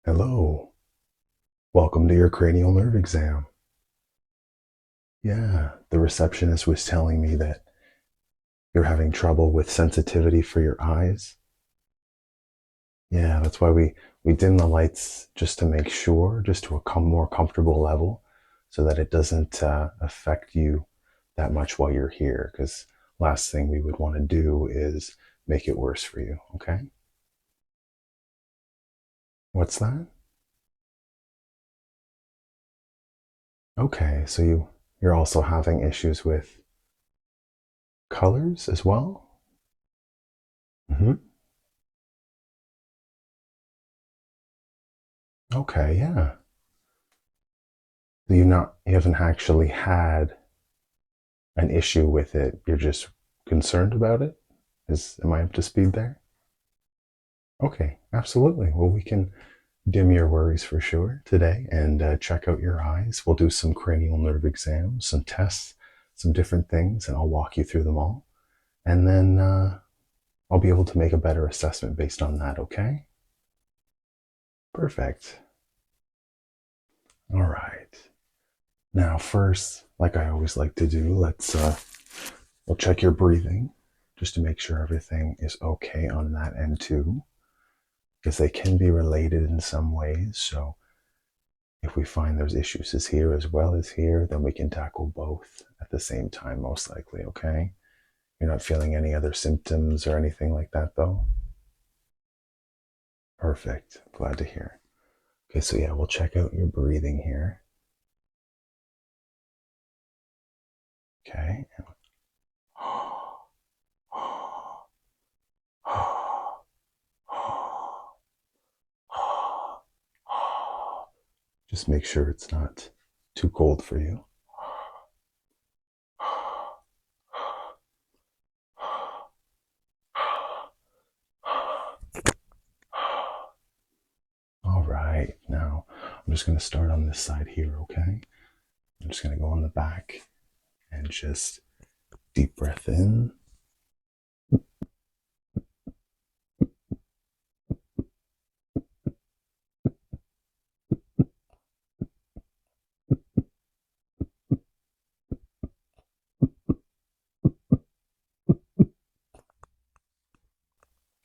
Hello, welcome to your cranial nerve exam. Yeah, the receptionist was telling me that you're having trouble with sensitivity for your eyes. Yeah, that's why we dim the lights just to make sure, just to a more comfortable level, so that it doesn't affect you that much while you're here. Because last thing we would want to do is make it worse for you. Okay? What's that? Okay, so you're also having issues with colors as well. Mm-hmm. Okay, yeah. You haven't actually had an issue with it. You're just concerned about it. Am I up to speed there? Okay, absolutely. Well, we can dim your worries for sure today and check out your eyes. We'll do some cranial nerve exams, some tests, some different things, and I'll walk you through them all. And then I'll be able to make a better assessment based on that. Okay? Perfect. All right. Now, first, like I always like to do, we'll check your breathing just to make sure everything is okay on that end too, because they can be related in some ways. So if we find there's issues is here as well as here, then we can tackle both at the same time, most likely. Okay. You're not feeling any other symptoms or anything like that, though? Perfect. Glad to hear. Okay, so yeah, we'll check out your breathing here. Okay. Just make sure it's not too cold for you. All right, now I'm just going to start on this side here, okay? I'm just going to go on the back and just deep breath in.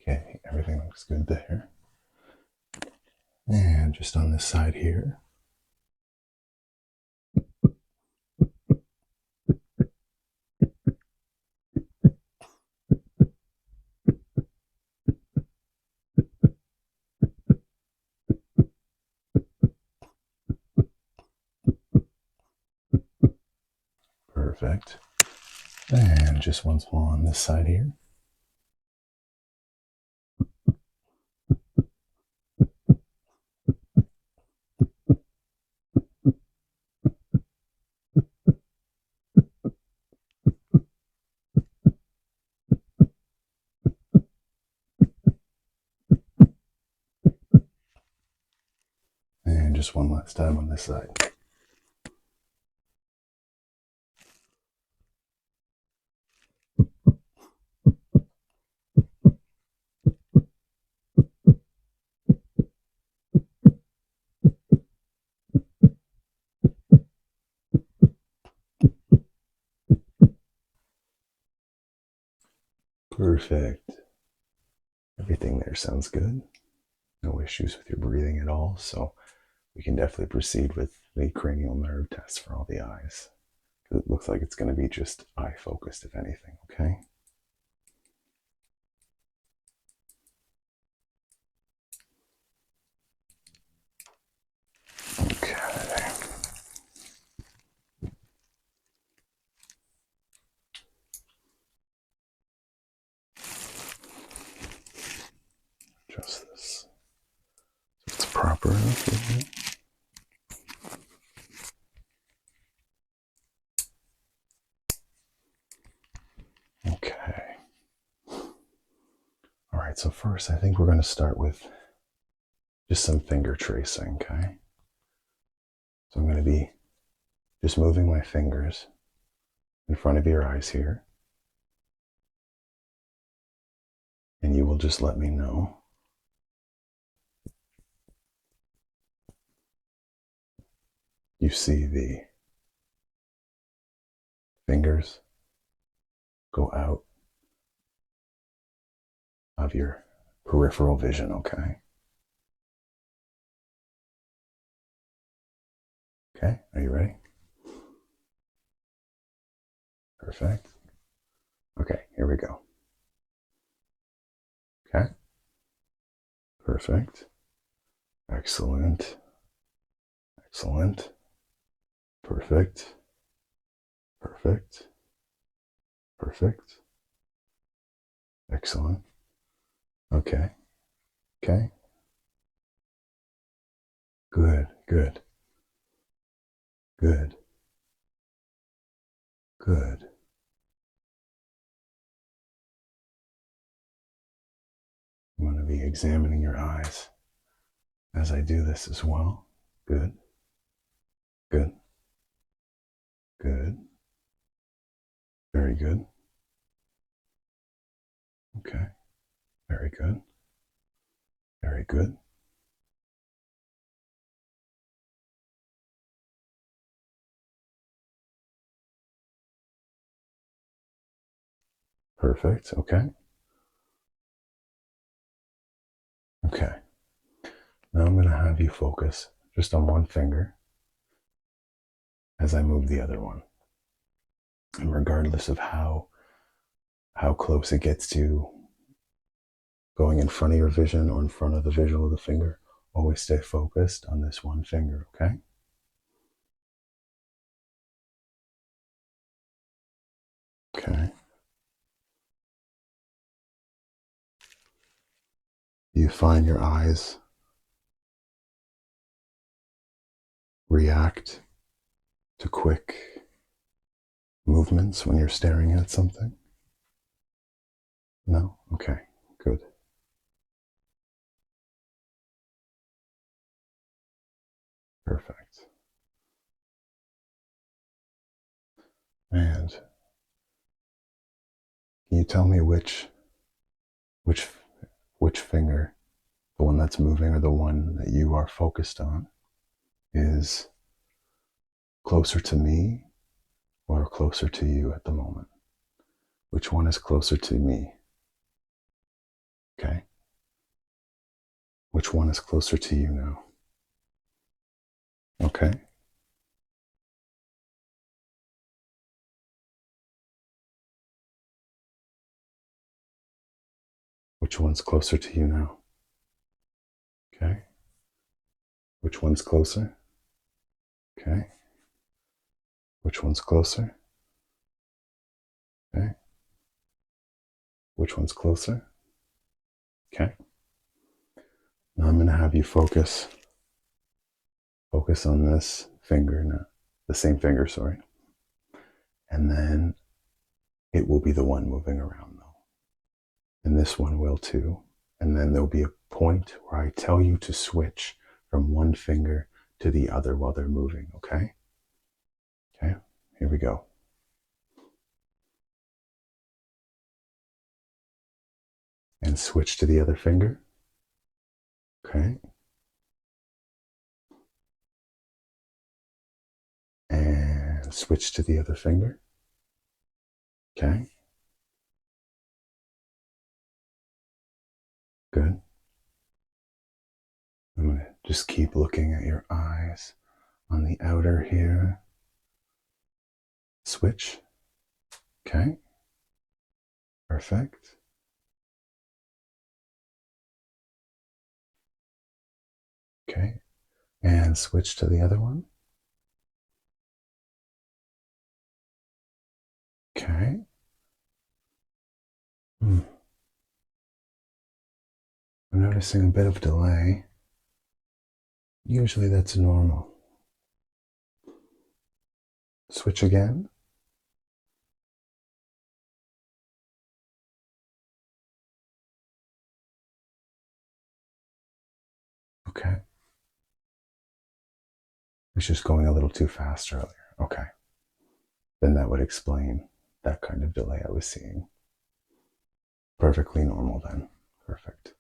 Okay, everything looks good there. And just on this side here. Perfect. And just once more on this side here. And just one last time on this side. Perfect. Everything there sounds good. No issues with your breathing at all. So we can definitely proceed with the cranial nerve test for all the eyes. It looks like it's going to be just eye focused, if anything, okay? Okay. Adjust this. So it's proper enough, isn't it? Okay. All right, so first I think we're going to start with just some finger tracing, okay? So I'm going to be just moving my fingers in front of your eyes here. And you will just let me know you see the fingers go out of your peripheral vision, okay? Okay, are you ready? Perfect. Okay, here we go. Okay, perfect. Excellent. Excellent. Perfect. Perfect. Perfect. Excellent. Okay. Okay. Good. Good. Good. Good. I'm going to be examining your eyes as I do this as well. Good. Good. Good. Very good. Okay. Very good. Very good. Perfect. Okay. Okay. Now I'm going to have you focus just on one finger as I move the other one. And regardless of how close it gets to going in front of your vision or in front of the visual of the finger, always stay focused on this one finger, okay? Okay. You find your eyes react to quick movements when you're staring at something? No? Okay, good. Perfect. And can you tell me which which finger, the one that's moving or the one that you are focused on, is closer to me or closer to you at the moment? Which one is closer to me? Okay. Which one is closer to you now? Okay. Which one's closer to you now? Okay. Which one's closer? Okay. Which one's closer? Okay. Which one's closer? Okay. Now I'm going to have you focus on this finger now, the same finger, sorry. And then it will be the one moving around though. And this one will too. And then there'll be a point where I tell you to switch from one finger to the other while they're moving, okay? Okay, here we go. And switch to the other finger. Okay. And switch to the other finger. Okay. Good. I'm going to just keep looking at your eyes on the outer here. Switch. Okay. Perfect. Okay. And switch to the other one. Okay. I'm noticing a bit of delay. Usually that's normal. Switch again. Okay. It's just going a little too fast earlier. Okay. Then that would explain that kind of delay I was seeing. Perfectly normal then. Perfect.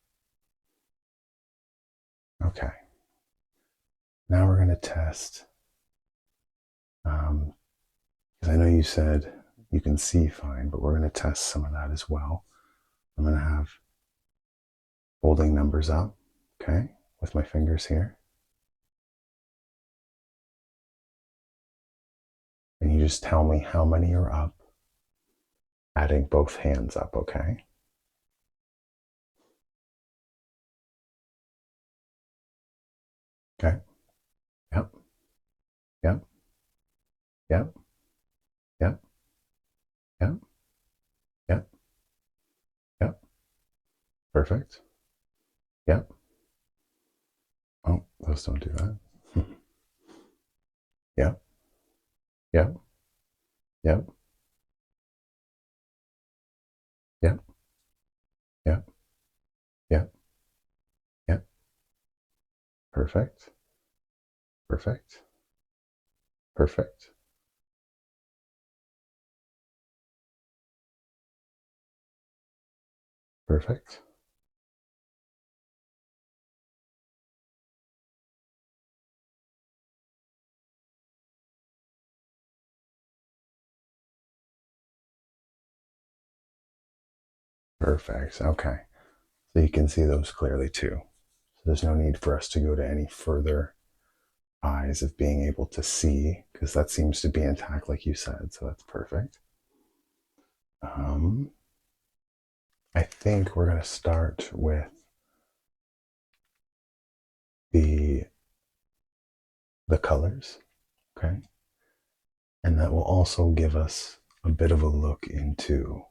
Okay. Now we're going to test Because I know you said you can see fine, but we're going to test some of that as well. I'm going to have holding numbers up, okay, with my fingers here. And you just tell me how many are up, adding both hands up, okay? Okay. Yep. Yep. Yep. Yep. Yep. Yep. Yep. Perfect. Yep. Oh, those don't do that. Yep. Yep. Yep. Yep. Yep. Yep. Yep. Perfect. Perfect. Perfect. Perfect. Perfect. Okay. So you can see those clearly too. So there's no need for us to go to any further eyes of being able to see because that seems to be intact, like you said. So that's perfect. Um, I think we're going to start with the the colors, okay? And that will also give us a bit of a look into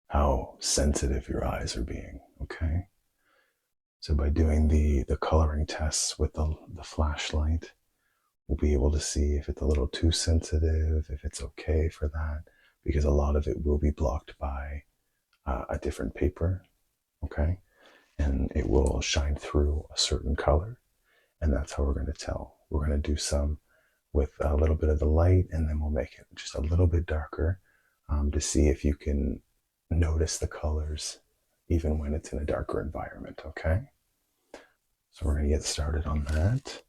how sensitive your eyes are being, okay? So by doing the coloring tests with the flashlight, we'll be able to see if it's a little too sensitive, if it's okay for that, because a lot of it will be blocked by a different paper, okay? And it will shine through a certain color. And that's how we're going to tell. We're going to do some with a little bit of the light, and then we'll make it just a little bit darker to see if you can notice the colors even when it's in a darker environment, okay? So we're going to get started on that.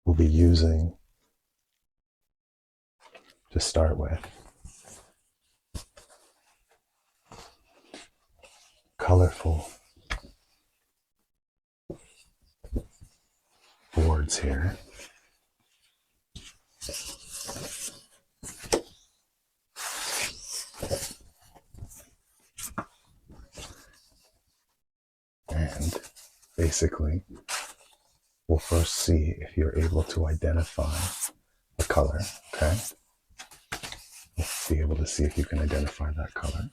We'll be using, to start with, colorful boards here. And basically, we'll first see if you're able to identify the color, okay? We'll be able to see if you can identify that color.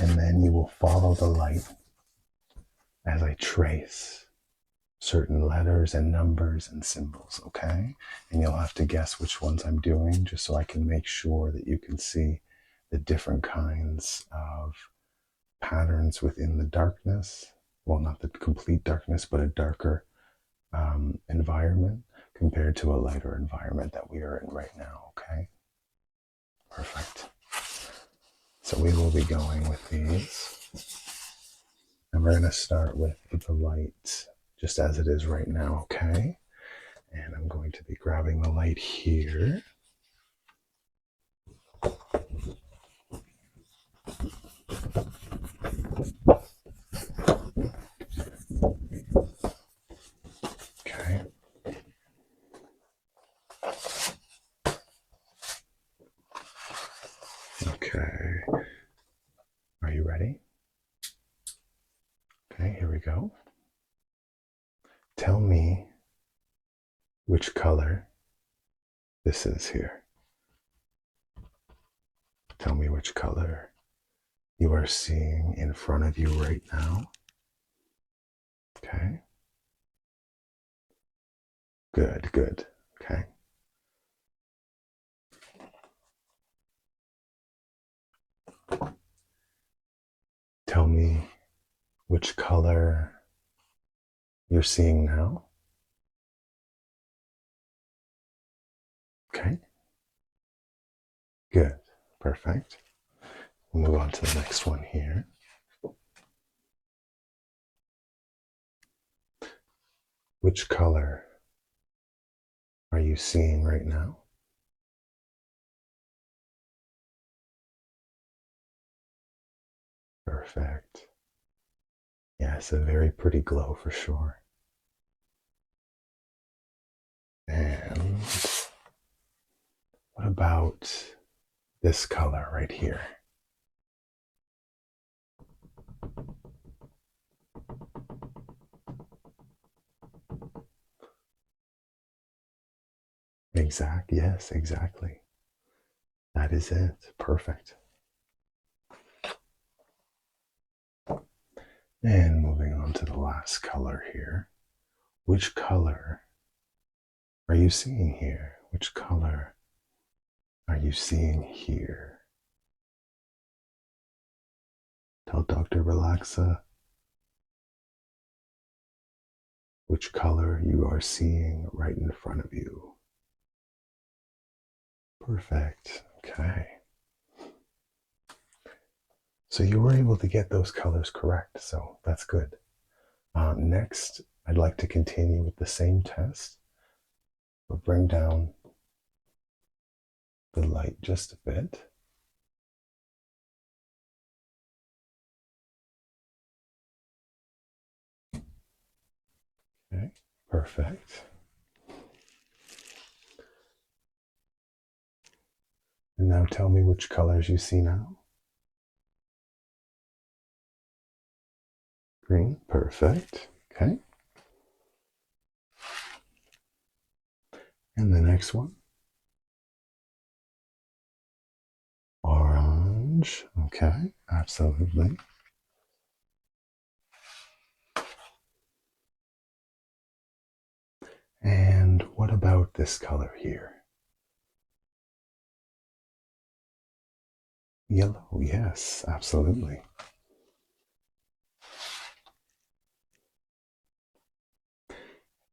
And then you will follow the light as I trace certain letters and numbers and symbols, okay? And you'll have to guess which ones I'm doing just so I can make sure that you can see the different kinds of patterns within the darkness. Well, not the complete darkness, but a darker environment compared to a lighter environment that we are in right now, okay? Perfect. So we will be going with these. And we're going to start with the light just as it is right now, okay? And I'm going to be grabbing the light here. Okay. Okay. Are you ready? Okay, here we go. Tell me which color this is here. Tell me which color you are seeing in front of you right now. Okay. Good, good. Okay. Tell me which color you're seeing now. Okay. Good. Perfect. We'll move on to the next one here. Which color are you seeing right now? Perfect. Yes, a very pretty glow for sure. And what about this color right here? Yes, exactly. That is it. Perfect. And moving on to the last color here. Which color are you seeing here? Which color are you seeing here? Tell Dr. Relaxa which color you are seeing right in front of you. Perfect. Okay. So you were able to get those colors correct, so that's good. Next, I'd like to continue with the same test, but bring down the light just a bit. Okay, perfect. And now tell me which colors you see now. Green, perfect. Okay. And the next one. Orange, okay, absolutely. And what about this color here? Yellow, yes, absolutely.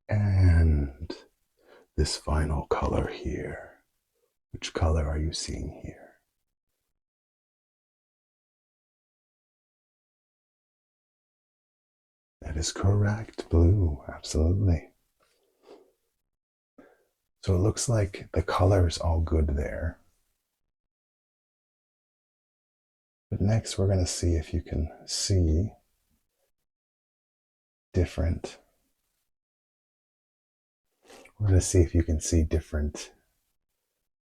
And this final color here. Which color are you seeing here? That is correct, blue, absolutely. So it looks like the color is all good there. But next we're going to see if you can see different. We're going to see if you can see different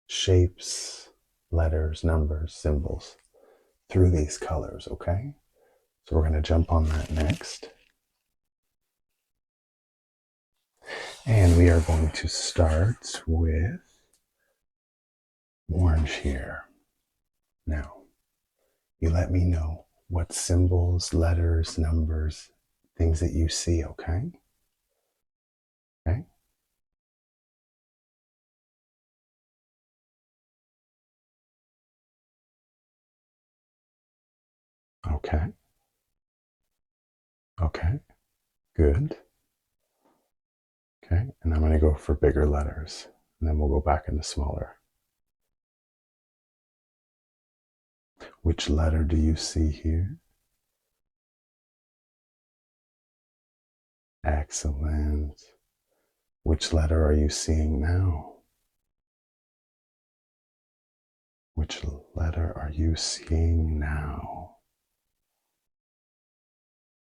shapes, letters, numbers, symbols through these colors, okay? So we're going to jump on that next. And we are going to start with orange here. Now, you let me know what symbols, letters, numbers, things that you see, okay? Okay? Okay. Okay. Good. Okay. And I'm going to go for bigger letters, and then we'll go back into smaller. Which letter do you see here? Excellent. Which letter are you seeing now? Which letter are you seeing now?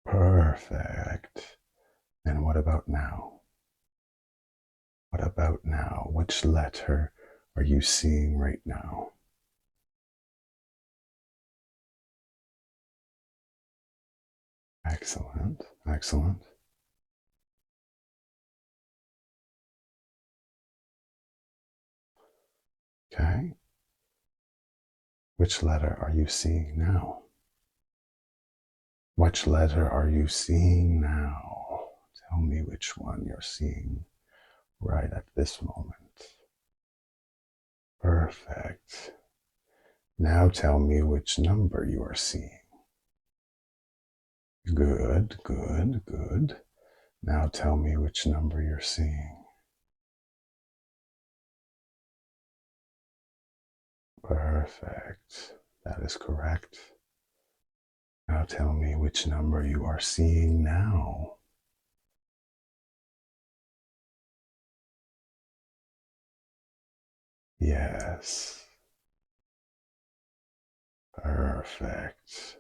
Perfect. And what about now? What about now? Which letter are you seeing right now? Excellent. Excellent. Okay. Which letter are you seeing now? Which letter are you seeing now? Tell me which one you're seeing right at this moment. Perfect. Now tell me which number you are seeing. Good, good, good. Now tell me which number you're seeing. Perfect. That is correct. Now tell me which number you are seeing now. Yes. Perfect.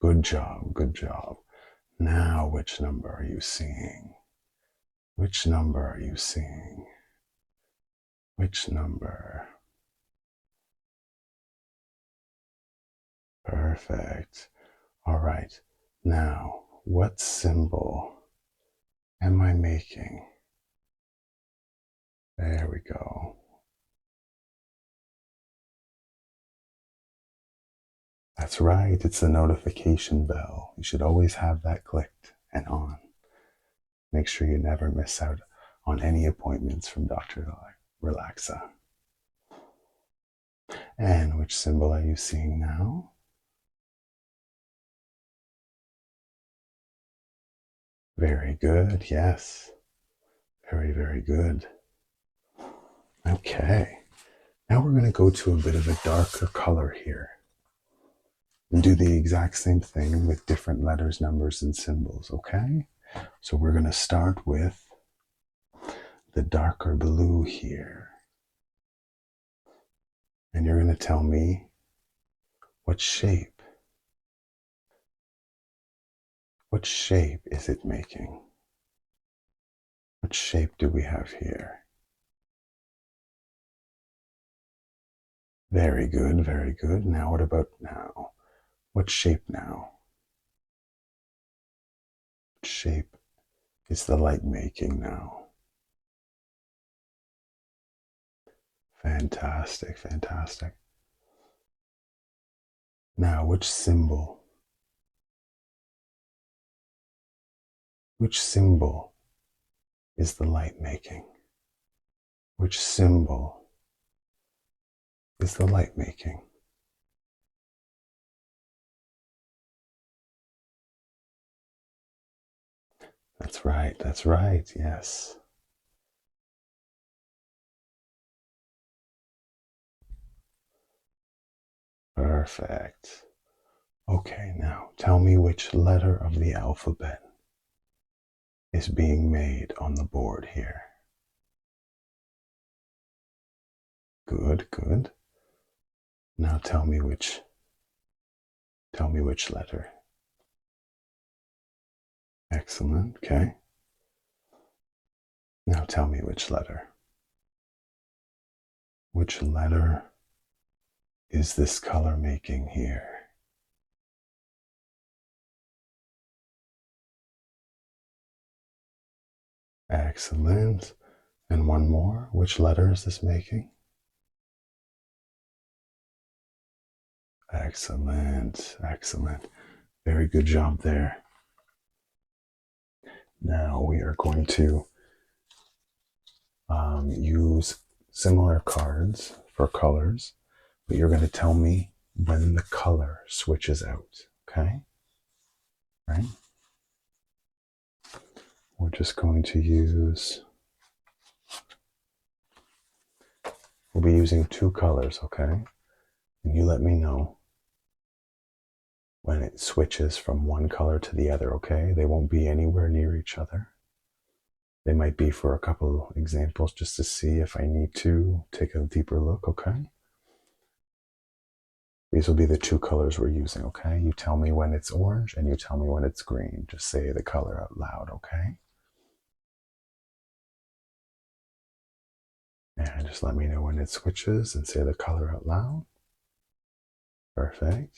Good job. Good job. Now, which number are you seeing? Which number are you seeing? Which number? Perfect. All right. Now, what symbol am I making? There we go. That's right. It's the notification bell. You should always have that clicked and on. Make sure you never miss out on any appointments from Dr. Relaxa. And which symbol are you seeing now? Very good. Yes. Very, very good. Okay. Now we're going to go to a bit of a darker color here and do the exact same thing with different letters, numbers, and symbols. Okay. So we're going to start with the darker blue here. And you're going to tell me what shape. What shape is it making? What shape do we have here? Very good, very good. Now what about now? What shape now? What shape is the light making now? Fantastic, fantastic. Now which symbol? Which symbol is the light making? Which symbol is the light making? That's right, yes. Perfect. Okay, now tell me which letter of the alphabet is being made on the board here. Good, good. Now tell me which letter. Excellent, okay. Now tell me which letter. Which letter is this color making here? Excellent. And one more. Which letter is this making? Excellent. Excellent. Very good job there. Now we are going to use similar cards for colors, but you're going to tell me when the color switches out. Okay? Right? We're just going to use, we'll be using two colors, okay? And you let me know when it switches from one color to the other, okay? They won't be anywhere near each other. They might be for a couple examples just to see if I need to take a deeper look, okay? These will be the two colors we're using, okay? You tell me when it's orange and you tell me when it's green. Just say the color out loud, okay? And just let me know when it switches and say the color out loud. Perfect.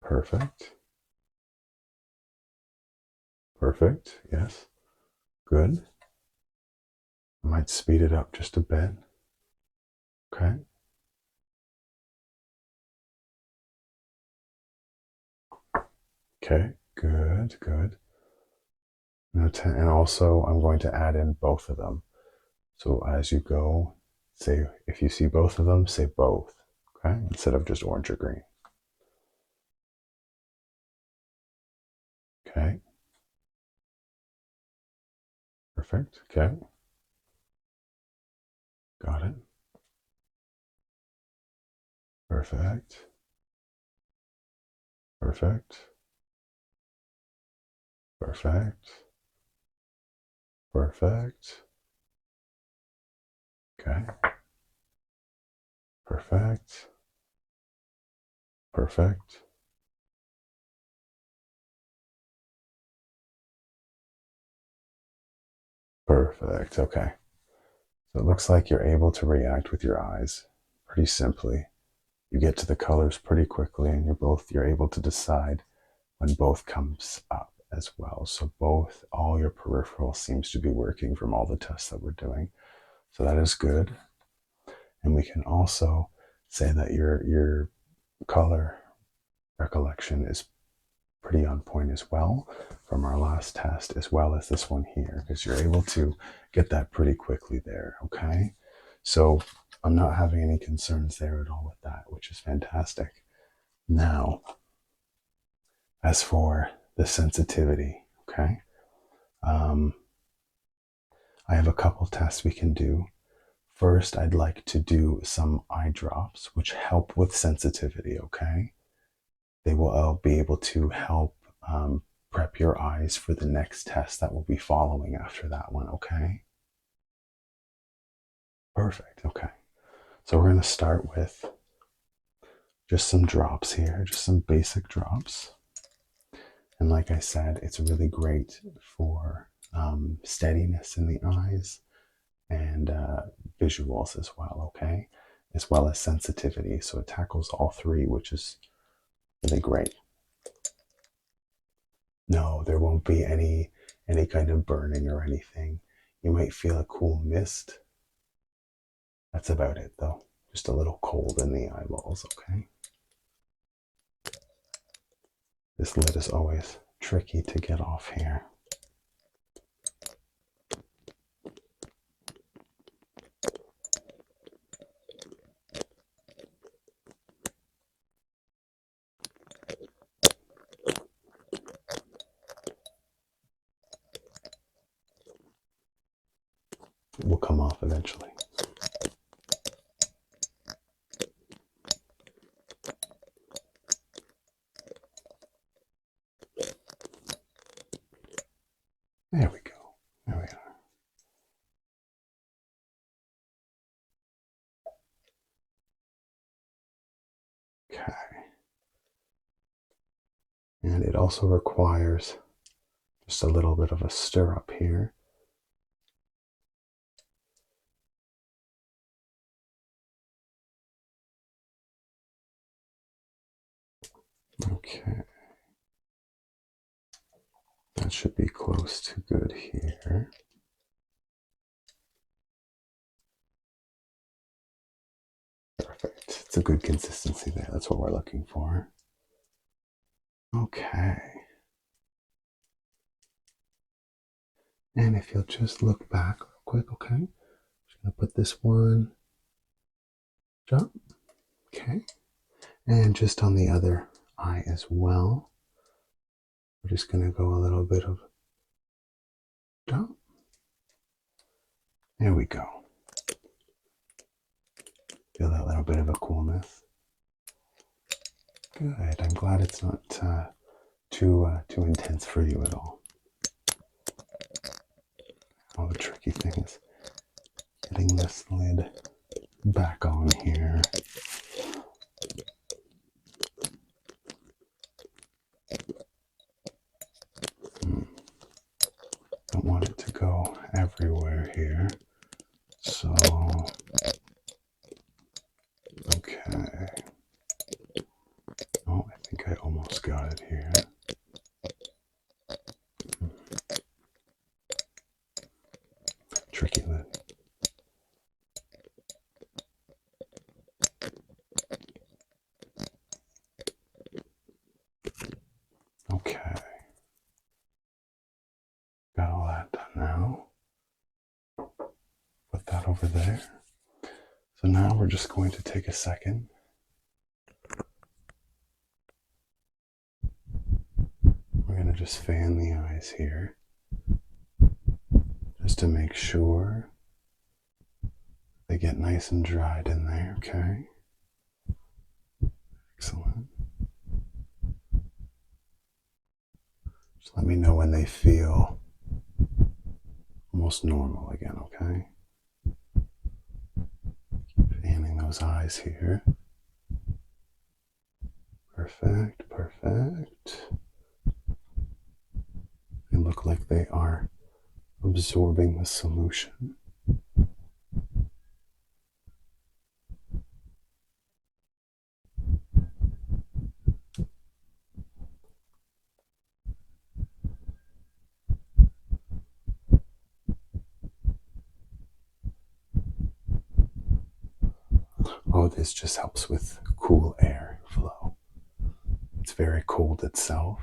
Perfect. Perfect. Yes. Good. I might speed it up just a bit. Okay. Okay. Good. Good. And also, I'm going to add in both of them. So as you go, say, if you see both of them, say both. Okay. Instead of just orange or green. Okay. Perfect. Okay. Got it. Perfect. Perfect. Perfect. Perfect. Okay. Perfect. Perfect. Perfect. Okay. So it looks like you're able to react with your eyes pretty simply. You get to the colors pretty quickly, and you're able to decide when both comes up as well. So all your peripheral seems to be working from all the tests that we're doing. So that is good. And we can also say that your color recollection is pretty on point as well from our last test, as well as this one here, because you're able to get that pretty quickly there. Okay. So I'm not having any concerns there at all with that, which is fantastic. Now, as for the sensitivity, okay, I have a couple tests we can do. First, I'd like to do some eye drops, which help with sensitivity, okay? They will be able to help prep your eyes for the next test that will be following after that one, okay? Perfect, okay. So we're going to start with just some drops here, just some basic drops. And like I said, it's really great for steadiness in the eyes and visuals as well, okay? As well as sensitivity. So it tackles all three, which is really great. No, there won't be any kind of burning or anything. You might feel a cool mist. That's about it though. Just a little cold in the eyeballs, okay? This lid is always tricky to get off here. It will come off eventually. There we go. There we are. Okay. And it also requires just a little bit of a stir up here. Okay. That should be close to good here. Perfect. It's a good consistency there. That's what we're looking for. Okay. And if you'll just look back real quick, okay? I'm just gonna put this one drop. Okay. And just on the other eye as well. We're just gonna go a little bit of drop. There we go. Feel that little bit of a coolness. Good. I'm glad it's not too intense for you at all. Oh, the tricky thing is getting this lid back on here. Don't want it to go everywhere here. So, okay. Oh, I think I almost got it here. Tricky lid. Okay. Got all that done now. Put that over there. So now we're just going to take a second. We're going to just fan the eyes here. Just to make sure they get nice and dried in there, okay? Excellent. Just let me know when they feel almost normal again, okay? those eyes here. Perfect, perfect. They look like they are absorbing the solution. Oh, this just helps with cool air flow. It's very cold itself.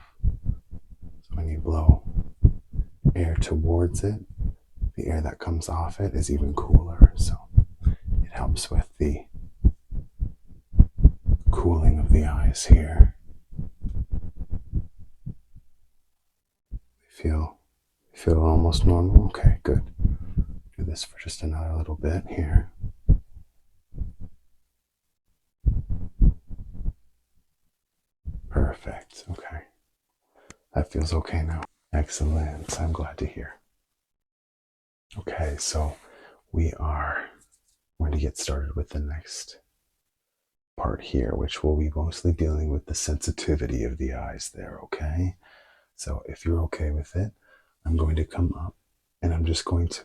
So when you blow air towards it, the air that comes off it is even cooler. So it helps with the cooling of the eyes here. Feel almost normal? Okay, good. Do this for just another little bit here. Perfect. Okay. That feels okay now. Excellent. I'm glad to hear. Okay, so we are going to get started with the next part here, which will be mostly dealing with the sensitivity of the eyes there, okay? So if you're okay with it, I'm going to come up and I'm just going to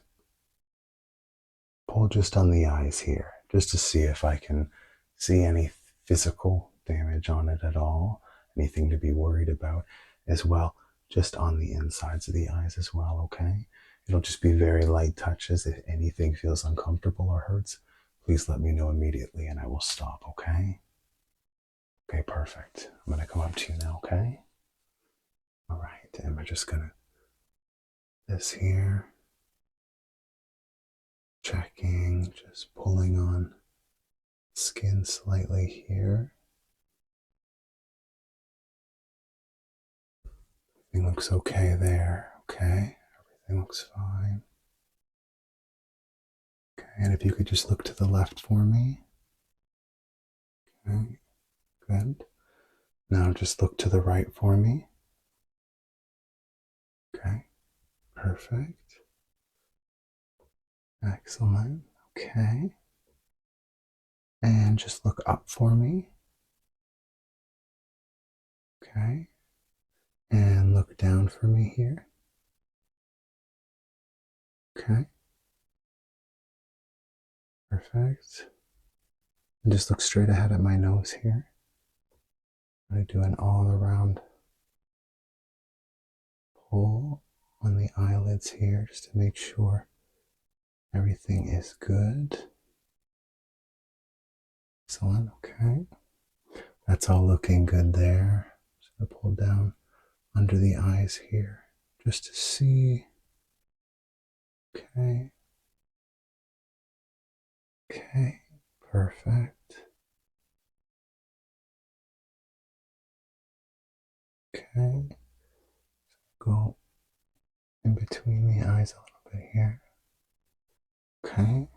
pull just on the eyes here, just to see if I can see any physical damage on it at all, anything to be worried about as well, just on the insides of the eyes as well, okay? It'll just be very light touches. If anything feels uncomfortable or hurts, please let me know immediately and I will stop, okay? Okay, perfect. I'm going to come up to you now, okay? All right, and we're just going to, this here, checking, just pulling on skin slightly here. Everything looks okay there, okay? Everything looks fine. Okay, and if you could just look to the left for me. Okay, good. Now just look to the right for me. Okay, perfect. Excellent. Okay. And just look up for me. Okay. And look down for me here. Okay. Perfect. And just look straight ahead at my nose here. I'm going to do an all around pull on the eyelids here just to make sure everything is good. Excellent. Okay. That's all looking good there. Just going to pull down under the eyes here just to see. Okay. Okay. Perfect. Okay. Go in between the eyes a little bit here. Okay.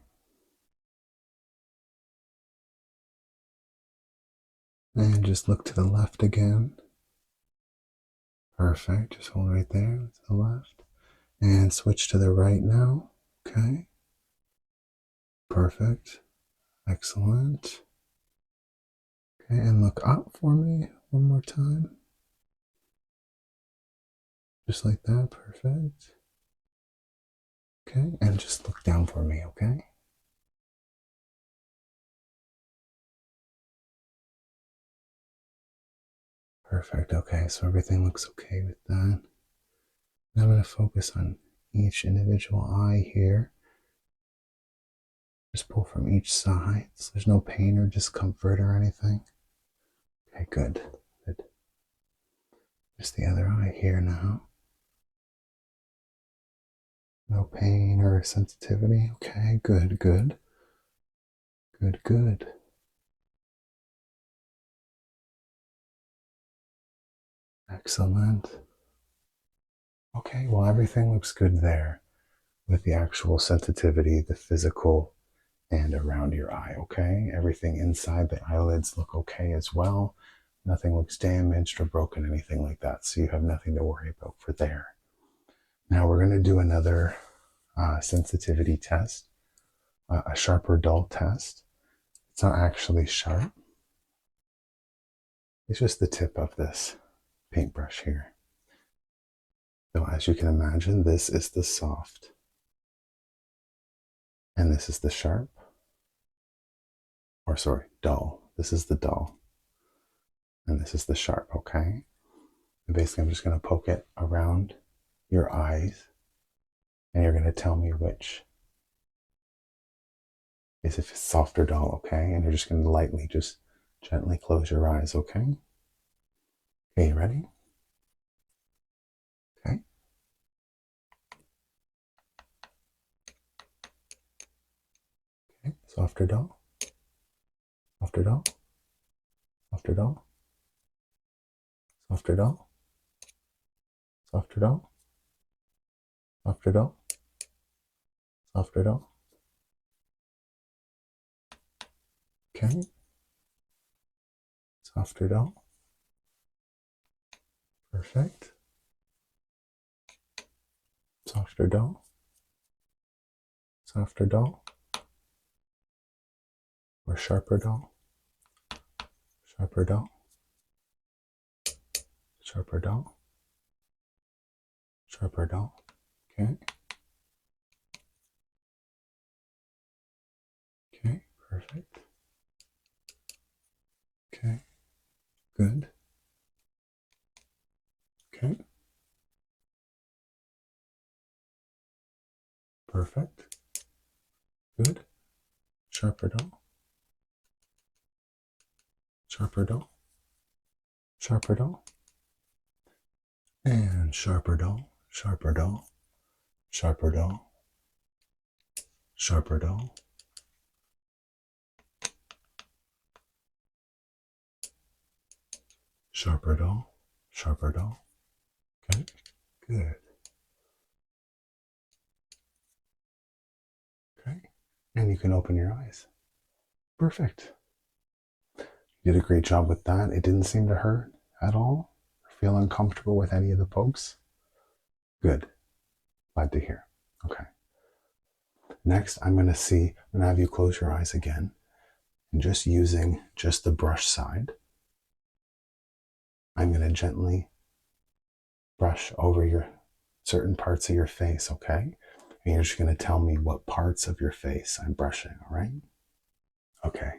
And just look to the left again. Perfect. Just hold right there to the left. And switch to the right now. Okay. Perfect. Excellent. Okay, and look up for me one more time. Just like that. Perfect. Okay, and just look down for me, okay? Perfect. Okay, so everything looks okay with that. Now I'm going to focus on each individual eye here. Just pull from each side. So there's no pain or discomfort or anything. Okay, good. Good. Just the other eye here now. No pain or sensitivity. Okay, good, good. Good, good. Excellent. Okay, well, everything looks good there with the actual sensitivity, the physical, and around your eye, okay? Everything inside the eyelids look okay as well. Nothing looks damaged or broken, anything like that. So you have nothing to worry about for there. Now we're going to do another sensitivity test, a sharp or dull test. It's not actually sharp. It's just the tip of this paintbrush here. So as you can imagine, this is the soft and this is the sharp, or sorry, dull. This is the dull and this is the sharp, okay? And basically I'm just going to poke it around your eyes and you're going to tell me which is if it's soft or dull, okay? And you're just going to lightly, just gently close your eyes, okay? Okay, you ready? Okay. Okay, soft or dull? Soft or dull? Soft or dull? Soft or dull? Soft or dull? Soft or dull? Soft or dull? Okay. Soft or dull? Perfect. Soft or dull? Soft or dull? Or sharp or dull? Sharp or dull? Sharp or dull? Sharp or dull? Okay. Okay, perfect. Okay, good. Okay, perfect. Good. Sharp or dull? Sharp or dull? Sharp or dull? And sharp or dull? Sharp or dull? Sharp or dull? Sharp or dull? Sharp or dull? Sharp or dull? Okay, good. Okay, and you can open your eyes. Perfect. You did a great job with that. It didn't seem to hurt at all. Feel uncomfortable with any of the pokes? Good. Glad to hear. Okay. Next, I'm going to have you close your eyes again. And just using just the brush side, I'm going to gently brush over your certain parts of your face, okay? And you're just going to tell me what parts of your face I'm brushing, all right? Okay,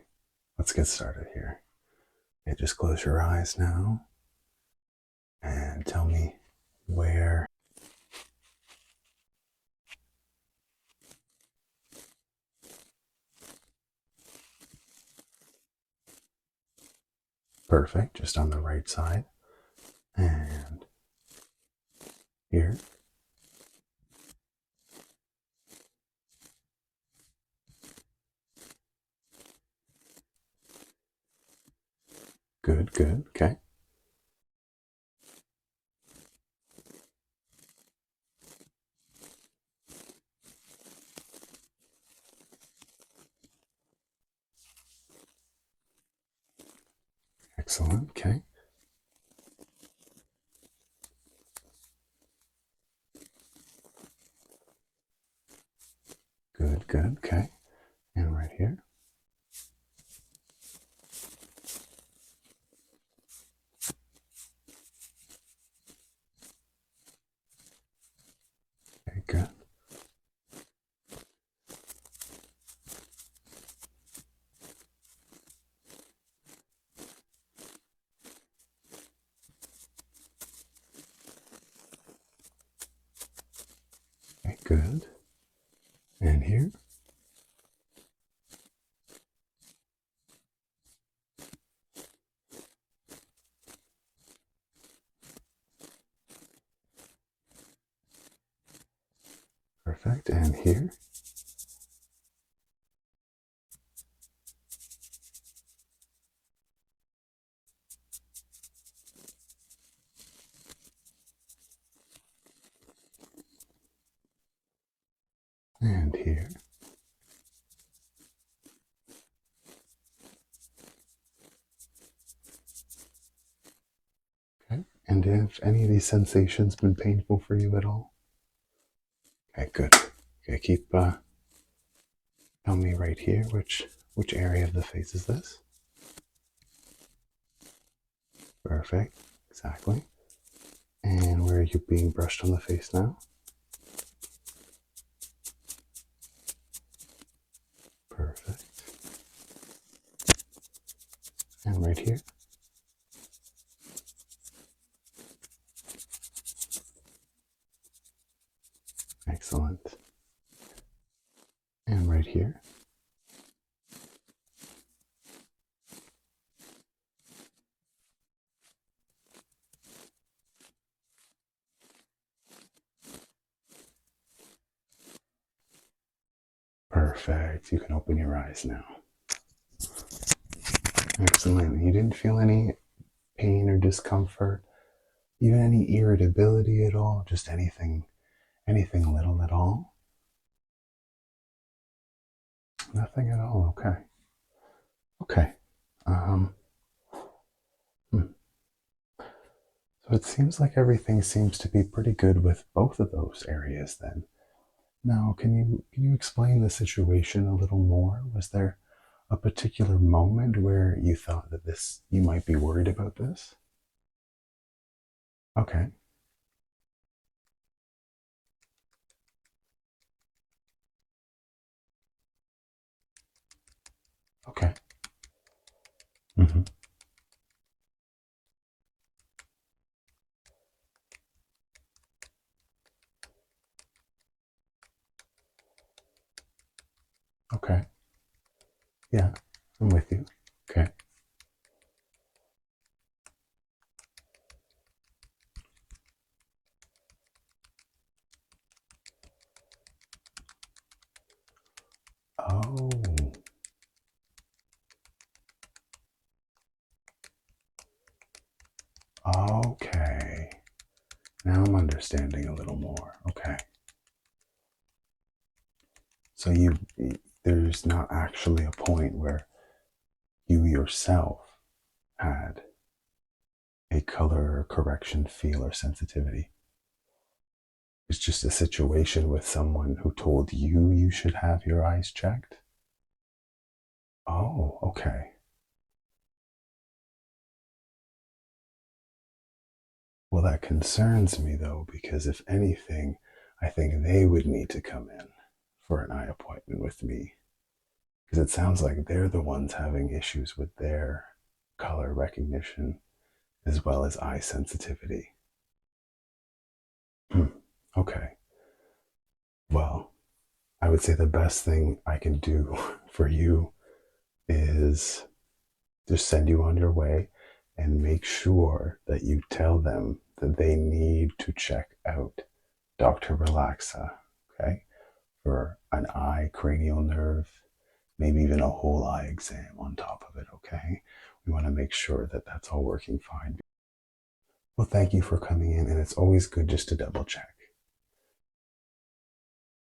let's get started here. Okay, just close your eyes now and tell me where. Perfect, just on the right side. And here. Good, good, okay. Excellent, okay. Good, good, okay. And right here. Okay, good. Okay, good. And here. Perfect. And here. And here. Okay. And have any of these sensations been painful for you at all? Okay, good. Okay, keep tell me right here which Which area of the face is this? Perfect. Exactly. And where are you being brushed on the face now? Perfect. And right here? Excellent. And right here? Perfect. You can open your eyes now. Excellent. You didn't feel any pain or discomfort, even any irritability at all, just anything little at all? Nothing at all. Okay. Okay. Um, hmm. So it seems like everything seems to be pretty good with both of those areas then. Now, can you explain the situation a little more? Was there a particular moment where you thought that this you might be worried about this? Okay. Okay. Hmm. Okay. Yeah, I'm with you. Okay. Oh, okay. Now I'm understanding a little more. Okay. So there's not actually a point where you yourself had a color correction feel or sensitivity. It's just a situation with someone who told you you should have your eyes checked. Oh, okay. Well, that concerns me though, because if anything, I think they would need to come in for an eye appointment with me. Because it sounds like they're the ones having issues with their color recognition as well as eye sensitivity. Hmm. Okay. Well, I would say the best thing I can do for you is just send you on your way and make sure that you tell them that they need to check out Dr. Relaxa, okay? For an eye, cranial nerve, maybe even a whole eye exam on top of it, okay? We want to make sure that that's all working fine. Well, thank you for coming in, and it's always good just to double check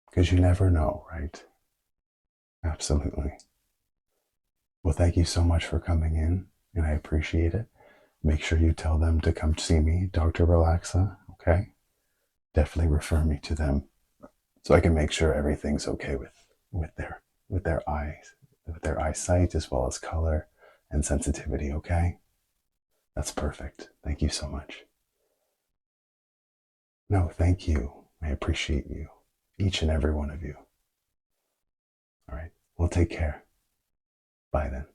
because you never know, right? Absolutely. Well, thank you so much for coming in, and I appreciate it. Make sure you tell them to come see me, Dr. Relaxa, okay? Definitely refer me to them so I can make sure everything's okay with their eyes, with their eyesight as well as color and sensitivity, okay? That's perfect. Thank you so much. No, thank you. I appreciate you. Each and every one of you. All right. Well, take care. Bye then.